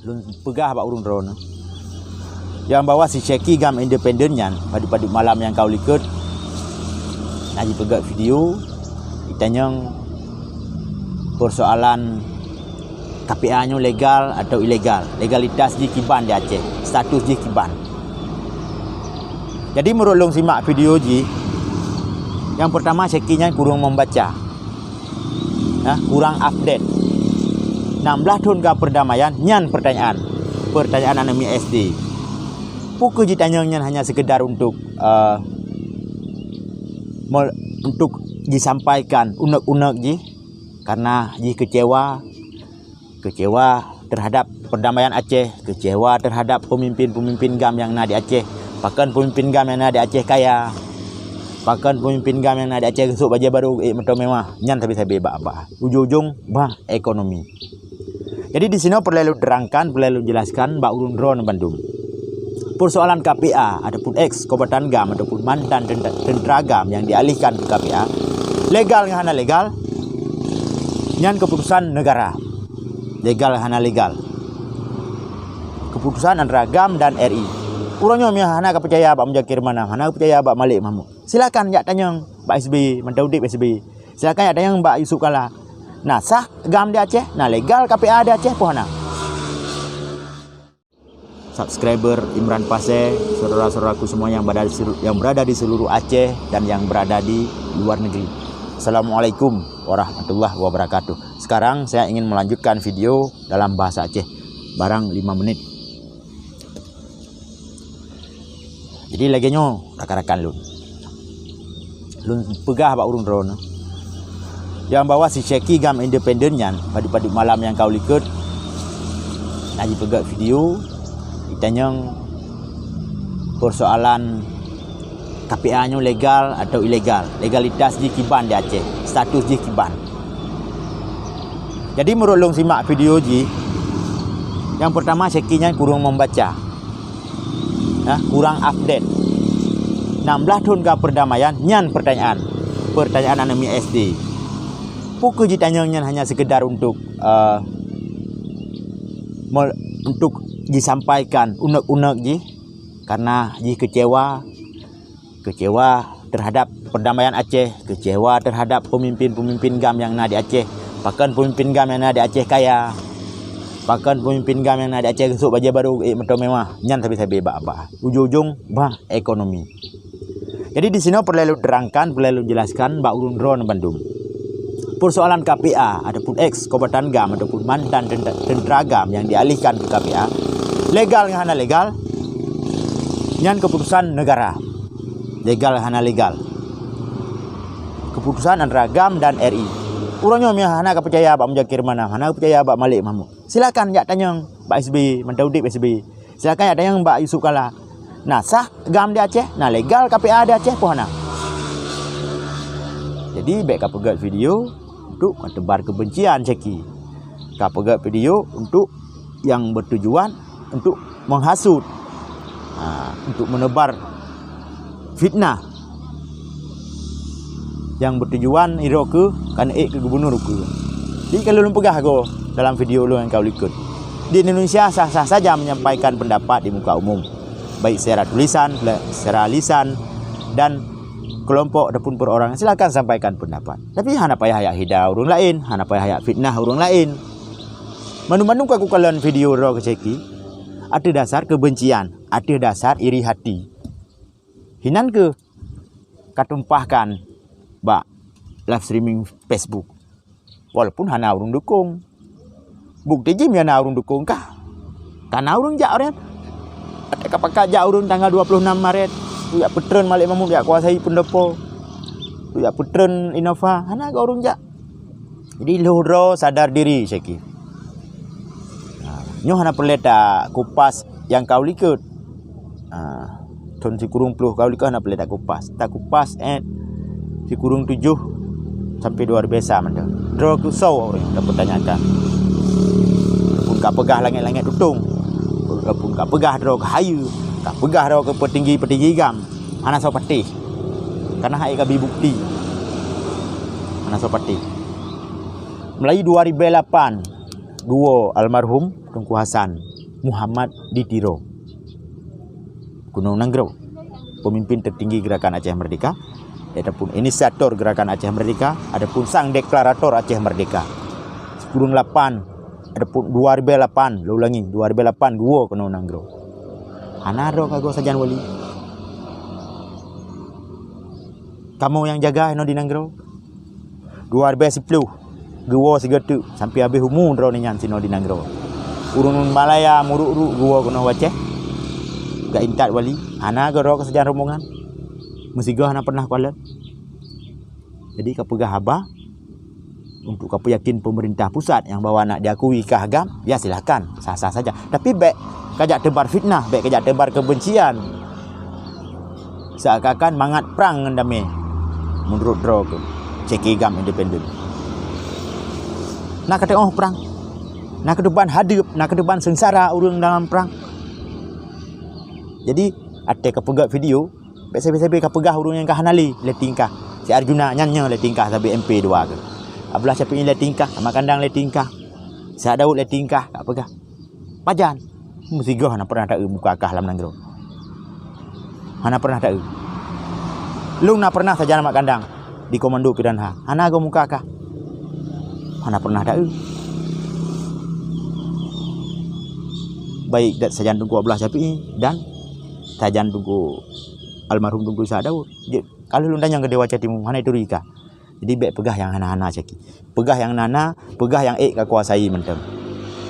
Lun pegah bak urun drone. Yang bawa si Syeki gam independennya pada malam yang kau likut. Naji pegak video ditanya persoalan KPA-nya legal atau ilegal. Legalitas di Kiban di Aceh, status di Kiban. Jadi merulung simak video ji. Yang pertama Syekinya kurang membaca. Kurang update. 16 tahun ke perdamaian nyan pertanyaan anemi SD. Pukul ditanyanya hanya sekedar untuk disampaikan unek-unek ji, karena ji kecewa terhadap perdamaian Aceh, kecewa terhadap pemimpin-pemimpin GAM yang ada di Aceh. Bahkan pemimpin GAM yang ada di Aceh kaya, bahkan pemimpin GAM yang ada di Aceh besok baju baru motor mewah nyan tapi saya bebak apa ujung-ujung ekonomi. Jadi di sini perlu terangkan, perlu jelaskan Mbak Urun Drone Bandung. Persoalan KPA ataupun ex Kabupaten GAM ataupun mantan tentara GAM yang dialihkan ke KPA, legal ngana legal, nyan keputusan negara. Legal ngana legal. Keputusan antara GAM dan RI. Urangnya hana percaya Pak Mujakir mana, hana percaya Pak Malik Mahmud. Silakan ya tanya Pak SBY, Menteri SBY. Silakan ya tanya Mbak Yusuf Kala. Nah, sah GAM di Aceh, nah legal KPA di Aceh pohana. Subscriber Imran Paseh, saudara-saudaraku semua yang berada di seluruh Aceh dan yang berada di luar negeri. Assalamualaikum warahmatullahi wabarakatuh. Sekarang saya ingin melanjutkan video dalam bahasa Aceh barang 5 menit. Jadi laginya rakan-rakan lun pegah bak urun drone. Yang bawa si Syeki gam independennya pada malam yang kau likut. Naji pegak video ditanya persoalan KPA-nya legal atau ilegal. Legalitas di Kiban di Aceh, status di Kiban. Jadi merulung simak video ji. Yang pertama Syekinya kurang membaca. Kurang update. 16 tahun ke perdamaian nyan pertanyaan anemi SD. Pukul ditanyanya hanya sekedar untuk disampaikan unek-unek ji, karena ji kecewa terhadap perdamaian Aceh, kecewa terhadap pemimpin-pemimpin GAM yang ada di Aceh. Bahkan pemimpin GAM yang ada di Aceh kaya, bahkan pemimpin GAM yang ada di Aceh besok baju baru motor mewah nyan tapi saya bebak apa ujung-ujung ekonomi. Jadi di sini perlu terangkan, perlu jelaskan Mbak Urun Drone Bandung. Persoalan KPA ataupun ex Kabupaten GAM ataupun mantan tentara GAM yang dialihkan ke KPA, legal ngana legal, nyan keputusan negara. Legal ngana legal. Keputusan antara GAM dan RI. Urangnya hana percaya Pak Mujakir mana, hana percaya Pak Malik Mahmud. Silakan ya tanya Pak SBY, Menteri SBY. Silakan ya tanya Mbak Yusuf Kala. Nah, sah GAM di Aceh, nah legal KPA di Aceh pohana. Jadi baik kapegat video untuk mentebar kebencian Syeki. Kapegat video untuk yang bertujuan untuk menghasut, untuk menebar fitnah, yang bertujuan iro ke gubernur ke. Jadi kalau lu pegah go dalam video lu yang kau ikut. Di Indonesia sah-sah saja menyampaikan pendapat di muka umum, baik secara tulisan, secara lisan, dan kelompok ataupun perorangan. Silakan sampaikan pendapat. Tapi hana payah hayak hida urang lain, hana payah hayak fitnah urang lain. Manu-manu aku kalian video ro ke Syeki, ada dasar kebencian, ada dasar iri hati. Hinan ke katumpahkan bak live streaming Facebook. Walaupun hana urang dukung. Bukti je hana urang dukung kah? Karena urang jak orang. Ada kapakak jak urang tanggal 26 Maret. Tu ya Petren Malik Mahmud ya kuasai pendepo. Tu ya Petren Innova hana ga urang jak. Jadi lohro sadar diri Syeki. Nyo hana perleta kupas yang kau likut. Ton si kurung 10 kau likut hana perleta kupas. Tak kupas si kurung 7 sampai luar biasa manda. Draw ku saw orang dapat tanyakan. Pun ka pegah langit-langit tutung. Pun ka pegah draw ke hayu. Tak pegah dah ke petinggi-petinggi GAM. Ana so patih. Karena hai kabi bukti. Ana so patih. Mulai 2008 gua almarhum Tunku Hasan Muhammad Ditiro Gunung Nanggro, pemimpin tertinggi gerakan Aceh Merdeka, adapun inisiator gerakan Aceh Merdeka, adapun sang deklarator Aceh Merdeka. 2008, adapun 2008, lo ulangi 2008 gua Gunung Nanggro. Hanaro kago sajan wali. Kamu yang jaga eno di Nanggro. 2010 gua segetu sampai habis umur dro ni nyan sino di Nanggro. Urun Malaya muru-uru gua Gunung Aceh. Gak intat wali. Ana goro ke sejarah rombongan. Musigo ana pernah kualat. Jadi kapegah haba untuk kapu yakin pemerintah pusat yang bawa nak diakui ke agam, ya silakan, sah-sah saja. Tapi baik kajak tebar fitnah, baik kajak tebar kebencian. Seakan-akan mangat perang ngendame. Menurut dro ke ceki agam independen. Nak kata perang. Nak ke depan hadap, nak ke depan sengsara urang dalam perang. Jadi ada kepegat video PSB kapegah urung yang kahanali le tingkah si Arjuna nyanyi le tingkah sampai MP2 ke ablah Syafi'i le tingkah sama kandang le tingkah si Daud le tingkah kapegah pajan mesti goh hana pernah tak muka akah lam Nanggro hana pernah tak lung na pernah saja nama kandang di komando Piranha hana go muka akah hana pernah tak baik dat sajan tunggu ablah Syafi'i dan sajan tunggu almarhum Tunku Daud. Kalau lu tanya ke Dewa Catimu, hana itu rika. Jadi baik pegah yang hana-hana ceki. Pegah yang nana, pegah yang ka kuasai mentem.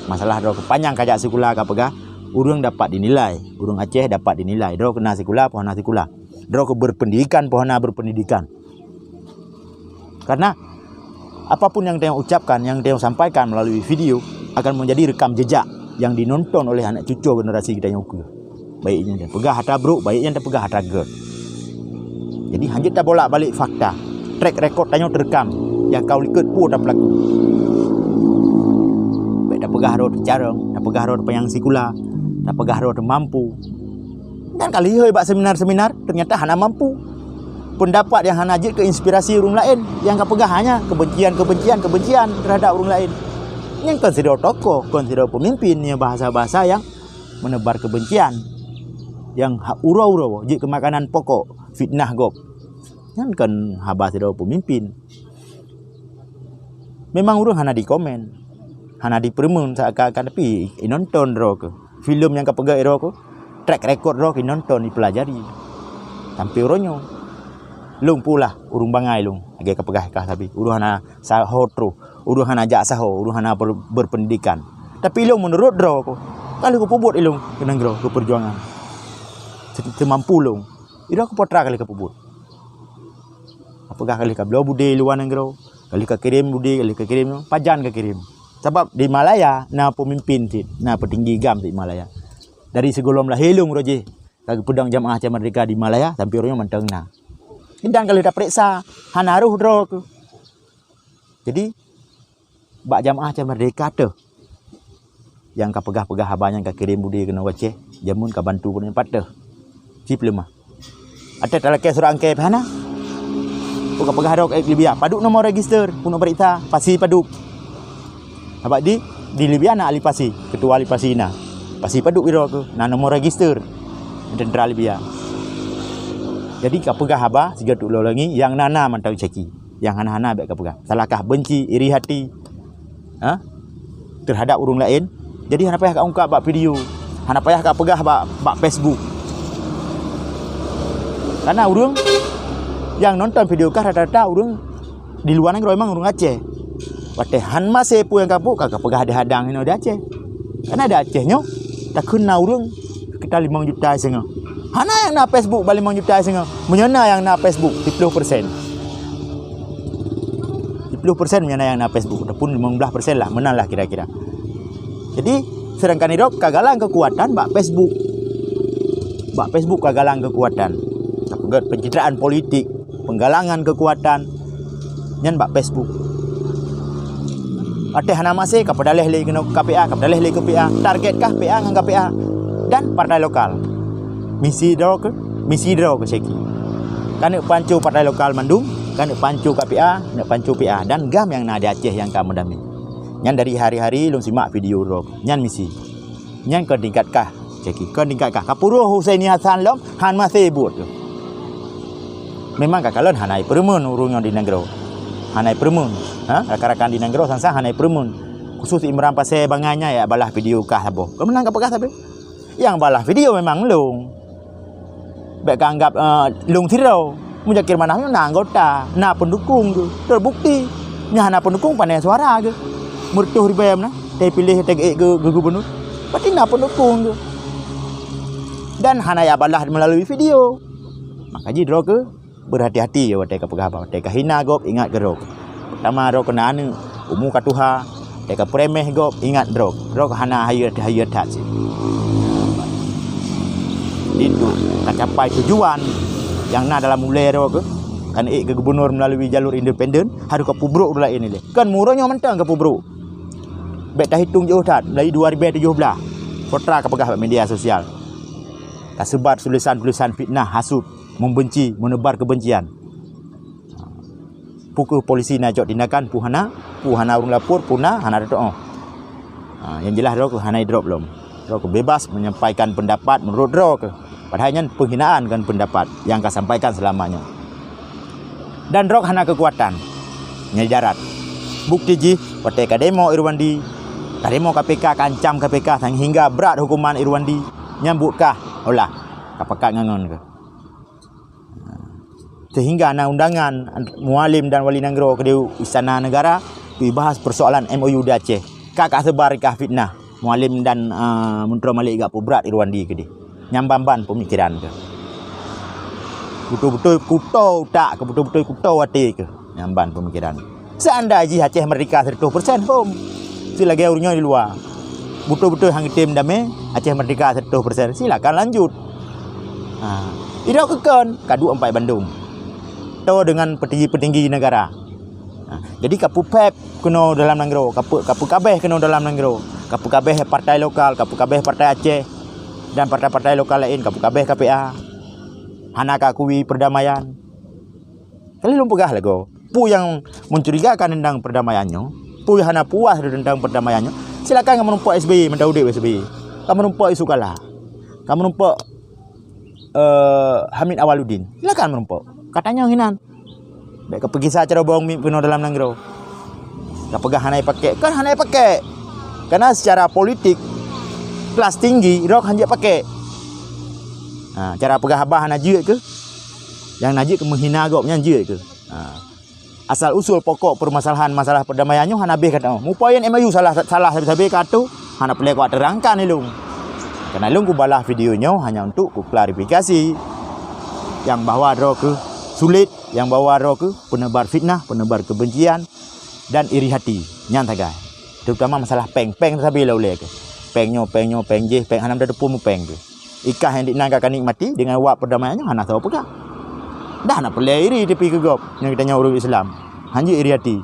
Masalah dro kepanjang kajak sekula ka pegah, urang dapat dinilai, urang Aceh dapat dinilai. Dro kena sekula, pohona sekula. Dro ke berpendidikan, pohona berpendidikan. Karena apapun yang dia ucapkan, yang dia sampaikan melalui video akan menjadi rekam jejak yang dinonton oleh anak cucu generasi kita yang ukur. Baiknya dia pegah hata bro, baiknya dia pegah hata gerd. Jadi hanya tak bolak balik fakta. Track record tanya terekam yang kau ikut pun tak berlaku. Baik tak pegah roh tercarang, tak pegah roh penyang sikula, tak pegah roh mampu. Dan kali ini bak seminar-seminar ternyata hana mampu. Pendapat yang hana ajit ke inspirasi orang lain, yang kau pegah hanya kebencian terhadap orang lain. Yang konsider tokoh, konsider pemimpin, yang bahasa-bahasa yang menebar kebencian. Yang ura-ura jadi kemakanan pokok fitnah gop kan haba tidak pemimpin memang urang hana di komen hana di permun seakan-akan tapi nonton ro ke film yang kapega ro ke track record ro ke nonton dipelajari sampai uronyo lung pula urung bangai lung age kapegah kah tapi urang hana sahotro urang hana jak saho urang hana berpendidikan tapi lung menurut ro ko kalau ko pubut ilung kenang ro ke perjuangan semampu long. Ira aku potra kali ke pubut. Apakah kali ke belau bude luar Nanggro, kali ke kirim bude, kali ke kirim pajan ke kirim. Sebab di Malaya na pemimpin sit, na petinggi gam di Malaya. Dari segolom lah helung roje. Kaki pedang jamaah Aceh Merdeka di Malaya sampai orangnya menteng na. Dan kalau dah periksa hanaruh dro tu. Jadi bak jamaah Aceh Merdeka tu yang ka pegah-pegah abang yang ka kirim bude kena Aceh, jamun ka bantu punya patah. Cip lemah. Ada talakai surah angkai hana. Buka pegah rok Libya. Paduk nomor register puno berita pasi paduk. Abak di Libya na ahli pasi, ketua ahli pasi na. Pasi paduk iro ke na nomor register tentera Libya. Jadi ka pegah haba siga tu lagi yang nana mantau ceki. Yang hana-hana baik ka pegah. Salahkah benci, iri hati. Terhadap orang lain. Jadi hana payah ka ungkap bak video. Hana payah ka pegah bak Facebook. Karena urang yang nonton video kah rata-rata urang di luar negeri memang urang Aceh. Wate han mase pu yang kapuk kagak pegah hadang ini ada Aceh. Karena ada Acehnya tak kena urang kita 5 juta setengah. Hana yang na Facebook balik 5 juta setengah. Menyana yang na Facebook 10%. 10% menyana yang na Facebook ataupun 15% lah menang lah kira-kira. Jadi sedangkan irok kagalang kekuatan bak Facebook. Bak Facebook kagalang kekuatan. Pencitraan politik, penggalangan kekuatan nyan bak Facebook. Ate hana masih kepada leh kena KPA, kepada leh ke PA, target kah PA ngan KPA dan partai lokal. Misi draw ke seki. Kan pancu partai lokal Mandung, kan pancu KPA, nak pancu PA dan gam yang na di Aceh yang kamu dami. Nyan dari hari-hari lung simak video rok. Nyan misi. Nyan ke tingkatkah? Ceki ke tingkatkah? Kapuro Husaini Hasan lom han masih buat tu. Memang kakalon hanai permun urungnya di negro. Hanai permun. Ha? Rakan-rakan di negro sansa hanai permun. Khusus Imran pasal banganya ya balah video kah sabo. Kau menang apa kah sabe? Yang balah video memang lung. Baik anggap lung tirau. Mujakir manahnya na anggota, na pendukung tu. Terbukti. Nya na pendukung pandai suara ke. Murtuh ribam na. Dia pilih tag ke gubernur. Berarti na pendukung tu. Dan hana ya balah melalui video. Maka ji dro ke berhati-hati ya watai ka pegah watai ka hina gop ingat ke rok. Pertama rok kena anu umu katuha, watai ka premeh gop ingat rok. Rok hana hayat tak sih. Itu capai tujuan yang na dalam mulai rok kan ke gubernur melalui jalur independen harus ke pubruk dulu ini le. Kan murahnya mentang ke pubruk. Bet dah hitung jauh dah dari 2017. Potra ke pegah media sosial. Tersebar tulisan-tulisan fitnah, hasut, membenci, menebar kebencian. Pukul polisi najok tindakan puhana urung lapor puna hana drop. Yang jelas rok hana drop belum. Rok bebas menyampaikan pendapat menurut rok. Padahalnya penghinaan kan pendapat yang kau sampaikan selamanya. Dan rok hana kekuatan nyari darat. Bukti ji watai ka demo Irwandi, ka demo KPK kancam KPK hingga berat hukuman Irwandi. Nyambutkah olah kapakat ngangon ke. Sehingga ana undangan mualim dan wali negara ke Istana Negara dibahas persoalan MOU di Aceh. Kakak sebar kah fitnah mualim dan Menteri Malik gak berat Irwandi ke dia. Nyambamban pemikiran ke. Betul-betul kuto tak ke betul-betul kuto wati ke. Nyamban pemikiran. Seandainya Aceh merdeka 100% home. Silagi urungnya di luar. Betul-betul hang tim damai Aceh merdeka 100%. Silakan lanjut. Tidak kekon kadu 4 Bandung. Tahu dengan petinggi-petinggi negara. Jadi kapu pep kena dalam negara, kapu kabeh kena dalam negara. Kapu kabeh partai lokal, kapu kabeh partai Aceh dan partai-partai lokal lain, kapu kabeh KPA. Hana kakui perdamaian. Kali lu pegah lagu. Pu yang mencurigakan tentang perdamaiannya, pu yang hana puas tentang perdamaiannya. Silakan kamu numpak SBY, mendaudi SBY. Kamu numpak isu kalah. Kamu numpak Hamid Awaludin. Silakan menumpak. Katanya nginan. Baik ke pergi secara bohong penuh dalam negara. Kau pegang hanai pakai. Kan hanai pakai. Karena secara politik kelas tinggi rok hanjak pakai. Cara pegang habah najik ke? Yang najik ke menghina gopnya najik ke? Asal usul pokok permasalahan masalah perdamaiannya hana habis kata. Mupoyan MOU salah habis-habis kata hana pelai kau terangkan ni lung. Karena lung ku balah videonya hanya untuk ku klarifikasi yang bahawa rok ke sulit, yang bawa roh ke penebar fitnah, penebar kebencian dan iri hati. Nyantagai. Terutama masalah peng sabi laulek. Peng je, peng hanam dah depu mu peng ke. Ikah yang dinangkakan nikmati dengan wak perdamaiannya hana tahu apa kah? Dah nak pelai iri tepi ke gop yang kita nyuruh Islam. Hanya iri hati.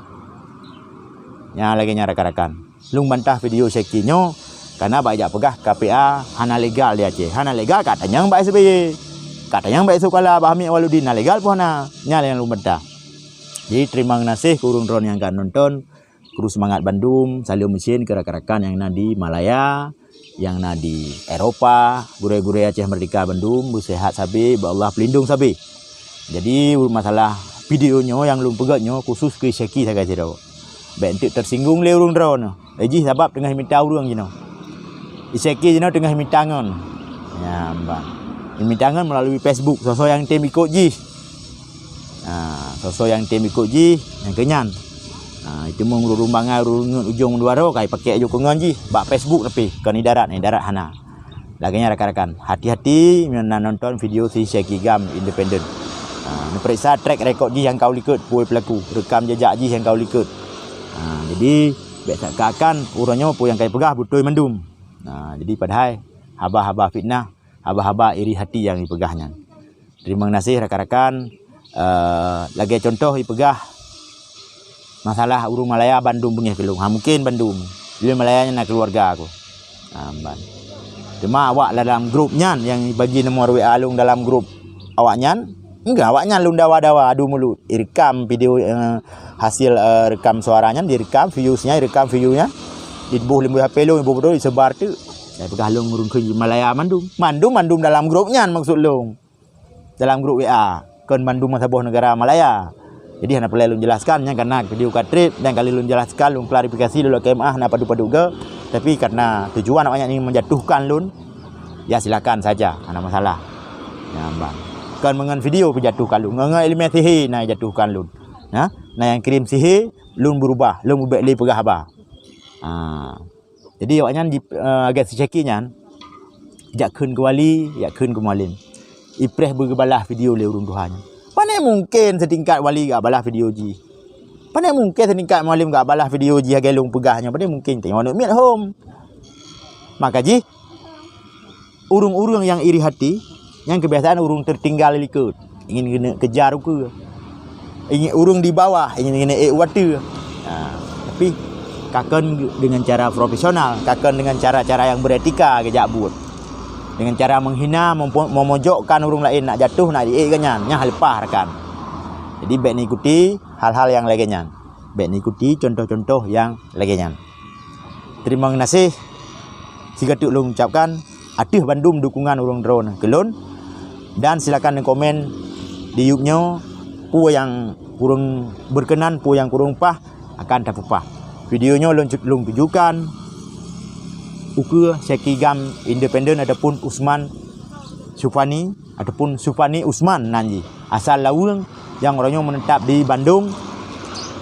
Yang lagi rakan-rakan. Lung bantah video sekinya karena banyak pegah KPA hana legal di Aceh. Hana legal katanya Mbak SBY. Katanya baik sukala Hamid Awaludin legal pun nyala yang lumeda. Jadi terima kasih kurung drone yang kan nonton. Kru semangat Bandung, salim mesin ke rakan-rakan yang di Malaya, yang di Eropa, gure-gure Aceh Merdeka Bandung, bersehat sabi, Allah pelindung sabi. Jadi masalah videonya yang belum pegaknya khusus ke Syaki saya kata dah. Baik tersinggung le urung drone. Eji sebab tengah minta urung jino. Syaki jino tengah minta ngon. Ya, bang. Mintangan melalui Facebook sosok yang tim ikut ji. Sosok yang tim ikut ji yang kenyan. Itu mengurumbangan ujung dua ro kai pakai aja kengan ji bak Facebook tapi kan darat hana. Laginya rakan-rakan, hati-hati nonton video si Syeki Gam independen. Periksa track record ji yang kau likut puai pelaku, rekam jejak ji yang kau likut. Jadi biasa akan urangnya pu yang kai pegah betul mendum. Jadi padahal haba-haba fitnah, haba-haba iri hati yang dipegahnya. Terima kasih rakan-rakan. Lagi contoh dipegah masalah urung Malaya Bandung punya kelung. Mungkin Bandung. Dia Malayanya nak keluarga aku. Cuma awak dalam grupnya yang bagi nomor WA alung dalam grup awaknya Enggak, awaknya lun dawa-dawa adu mulut. Direkam video hasil rekam suaranya, direkam viewsnya, direkam viewnya. Dibuh limbu HP lu, ibu betul disebar tu. Saya pegah long urung ke Malaya Mandum. Mandum dalam grupnya maksud long. Dalam grup WA. Kon Mandum sebuah negara Malaya. Jadi hana perlu lun jelaskannya karena video katrip dan kali lun jelaskan lun klarifikasi dulu KMA hana padu-paduga. Tapi karena tujuan awaknya ingin menjatuhkan lun, ya silakan saja, hana masalah. Ya, bang. Kan mengen video penjatuhkan lun, ngan elemen sihir nak jatuhkan lun. Nah yang kirim sihir lun berubah, lun ubek li pegah ba. Jadi awaknya agak secakinya jak keun ke wali, jak keun ke mualim. Ipreh bergebalah video le urung Tuhan. Panai mungkin setingkat wali gak balah video ji. Panai mungkin setingkat mualim gak balah video ji agak lung pegahnya. Panai mungkin tengok nak meet home. Maka ji urung-urung yang iri hati, yang kebiasaan urung tertinggal likut, ingin kena kejar ke, ingin urung di bawah, ingin kena water. Tapi kakon dengan cara profesional, kakon dengan cara-cara yang beretika kejak buat, dengan cara menghina, memojokkan urung lain nak jatuh, nak diikannya, nya halpah rekan. Jadi baik ni ikuti hal-hal yang lainnya, baik ni ikuti contoh-contoh yang lainnya. Terima kasih. Jika tu lu ucapkan, adih bandum dukungan urung drone kelon. Dan silakan komen di YouTube-nya pu yang kurang berkenan, pu yang kurang pah akan terpupah. Videonya lung tunjukkan ukur Syekigam independen ataupun Usman Sufani ataupun Sufani Usman nanji. Asal lawang yang orangnya menetap di Bandung,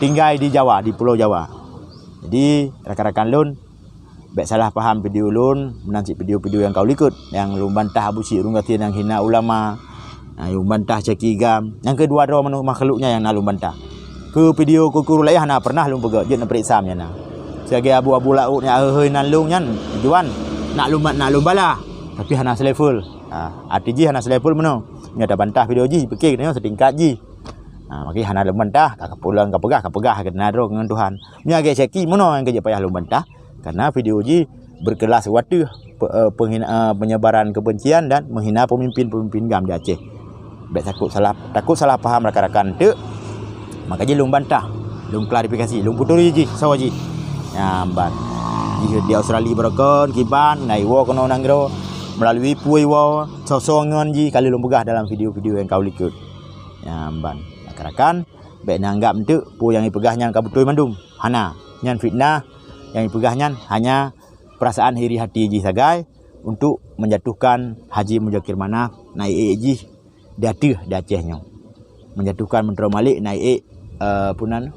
tinggal di Jawa, di Pulau Jawa. Jadi rakan-rakan lun baik salah paham video lun menanti video-video yang kau likut yang lun bantah Abu Syik urung kata yang hina ulama, yang bantah Syekigam, yang kedua dua makhluknya yang nak lun bantah. Ke video kukur lain hana pernah lun pegat je nak periksa nya. Sebagai abu-abu laut yang heuh nan lung nyan tujuan nak lun balah tapi hana selevel. Arti ji hana selevel meno. Nya dah bantah video ji pikir kena setingkat ji. Maki hana lun bantah tak pulang ka pegah kena dro dengan Tuhan. Nya ge Syeki meno yang kerja payah lun bantah. Karena video ji berkelas waktu penyebaran kebencian dan menghina pemimpin-pemimpin gam di Aceh. Baik takut salah paham rakan-rakan tu. Maka ji lung bantah, lung klarifikasi, lung putur ji sawa ji. Nyambat. Di Australia berakon kiban nai wo kono nanggro melalui puai wo sosongan ji kali lung pegah dalam video-video yang kau likut. Nyamban. Rakan-rakan baik nanggap tu pu yang dipegahnya ka betul mandum. Hana nyan fitnah yang dipegahnya hanya perasaan iri hati ji sagai untuk menjatuhkan Haji Muzakir Manaf naik ji datuh di Acehnya, menjatuhkan Menteri Malik naik punan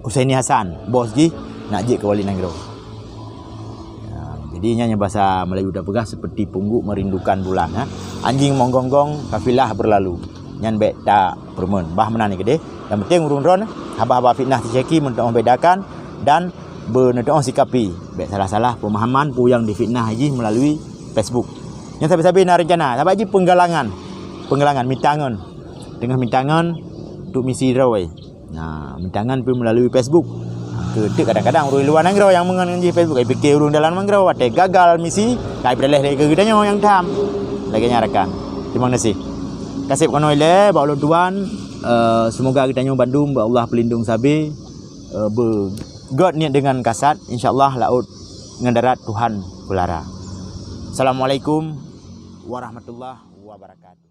Husaini Hasan bos ji nak je ke Wali Nanggro. Jadinya bahasa Melayu dah pegah seperti pungguk merindukan bulan. Anjing menggonggong kafilah berlalu nyan bek tak permen bah menani gede. Yang penting urung ron haba-haba fitnah Syeki untuk membedakan dan bernedoh sikapi baik salah-salah pemahaman pu yang difitnah haji melalui Facebook. Yang sabi-sabi nak rencana sabi haji penggalangan mintangan dengan mintangan untuk misi rawai. Mintangan pun melalui Facebook. Kedek kadang-kadang urang luar Nanggro yang mengenai Facebook ai fikir urang dalam Nanggro ate gagal misi kai berleh ke gedanya yang tam lagi nyarakan. Terima kasih. Kasih kono ile ba ulun tuan semoga kita nyu Bandung ba Allah pelindung sabi God niat dengan kasat, insyaAllah laut ngendarat Tuhan pelara. Assalamualaikum warahmatullahi wabarakatuh.